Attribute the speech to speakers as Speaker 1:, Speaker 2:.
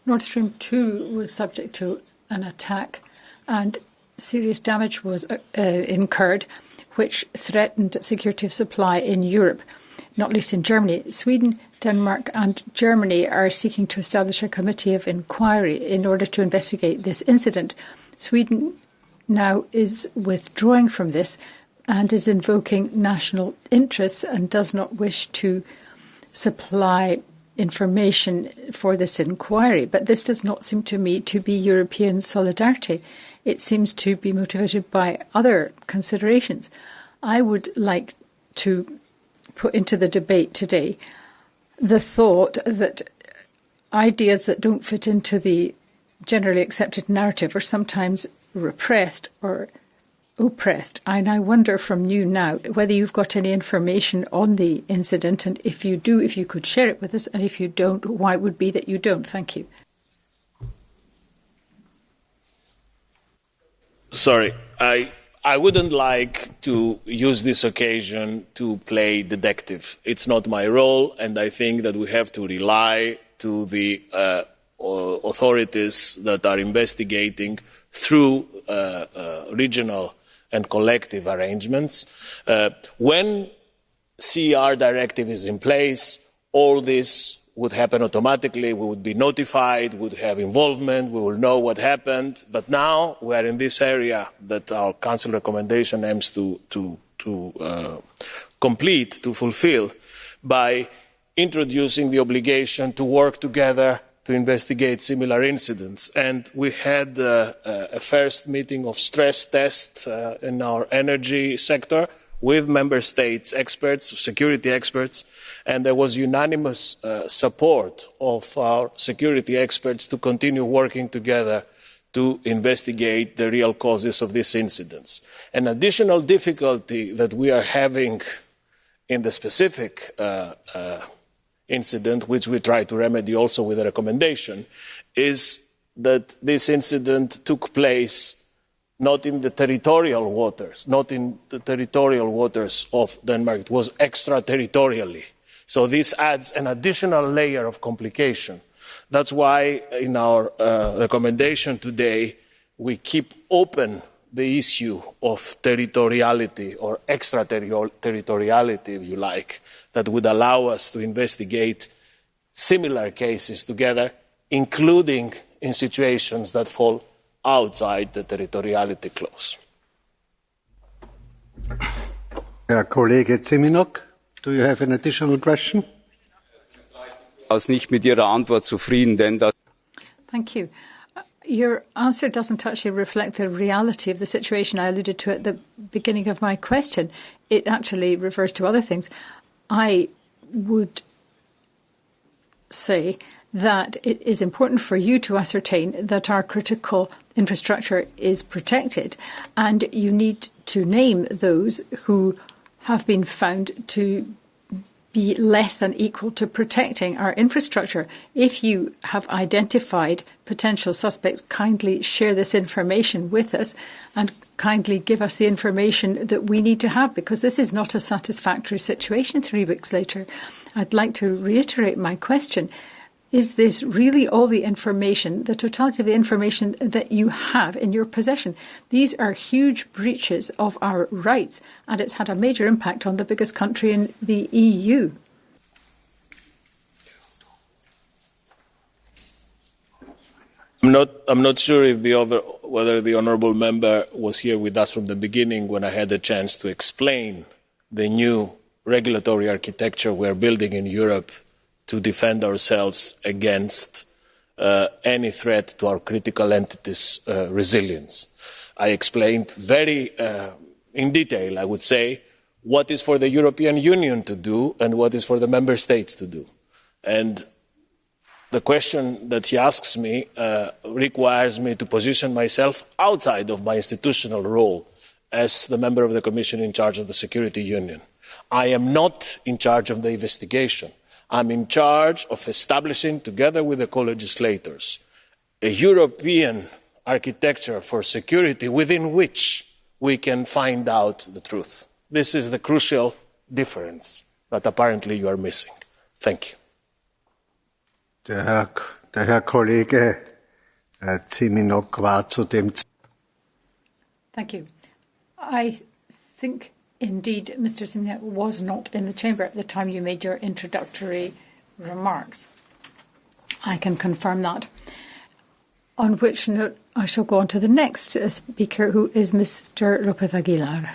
Speaker 1: Nord Stream 2 was subject to an attack and serious damage was incurred, which threatened security of supply in Europe, not least in Germany. Sweden, Denmark and Germany are seeking to establish a committee of inquiry in order to investigate this incident. Sweden now is withdrawing from this and is invoking national interests and does not wish to supply information for this inquiry. But this does not seem to me to be European solidarity. It seems to be motivated by other considerations. I would like to put into the debate today the thought that ideas that don't fit into the generally accepted narrative are sometimes repressed or oppressed. And I wonder from you now whether you've got any information on the incident, and if you do, if you could share it with us, and if you don't, why it would be that you don't. Thank you.
Speaker 2: Sorry, I wouldn't like to use this occasion to play detective. It's not my role, and I think that we have to rely to the authorities that are investigating through regional and collective arrangements. When CR Directive is in place, all this would happen automatically. We would be notified, would have involvement, we will know what happened. But now we are in this area that our Council recommendation aims to complete, to fulfil, by introducing the obligation to work together to investigate similar incidents. And we had a first meeting of stress tests in our energy sector with member states experts, security experts, and there was unanimous support of our security experts to continue working together to investigate the real causes of these incidents. An additional difficulty that we are having in the specific incident, which we try to remedy also with a recommendation, is that this incident took place not in the territorial waters, of Denmark. It was extraterritorially. So this adds an additional layer of complication. That's why in our recommendation today, we keep open the issue of territoriality or extraterritoriality, if you like, that would allow us to investigate similar cases together, including in situations that fall outside the territoriality clause.
Speaker 3: Herr Kollege Zimniok, do you have an additional question?
Speaker 4: Nicht mit Ihrer Antwort zufrieden, denn das.
Speaker 1: Thank you. Your answer doesn't actually reflect the reality of the situation I alluded to at the beginning of my question. It actually refers to other things. I would say that it is important for you to ascertain that our critical infrastructure is protected, and you need to name those who have been found to be less than equal to protecting our infrastructure. If you have identified potential suspects, kindly share this information with us and kindly give us the information that we need to have, because this is not a satisfactory situation 3 weeks later. I'd like to reiterate my question. Is this really all the information, the totality of the information that you have in your possession? These are huge breaches of our rights, and it's had a major impact on the biggest country in the EU.
Speaker 2: I'm not sure if whether the honourable member was here with us from the beginning when I had the chance to explain the new regulatory architecture we are building in Europe to defend ourselves against any threat to our critical entities' resilience. I explained very in detail, I would say, what is for the European Union to do and what is for the member states to do. And the question that he asks me requires me to position myself outside of my institutional role as the member of the Commission in charge of the Security Union. I am not in charge of the investigation. I'm in charge of establishing, together with the co-legislators, a European architecture for security within which we can find out the truth. This is the crucial difference that apparently you are missing. Thank you.
Speaker 3: Der Der Herr Kollege Zimniok war zu dem
Speaker 1: Thank you. I think, indeed, Mr. Zimniok was not in the chamber at the time you made your introductory remarks. I can confirm that. On which note, I shall go on to the next speaker, who is Mr. López Aguilar.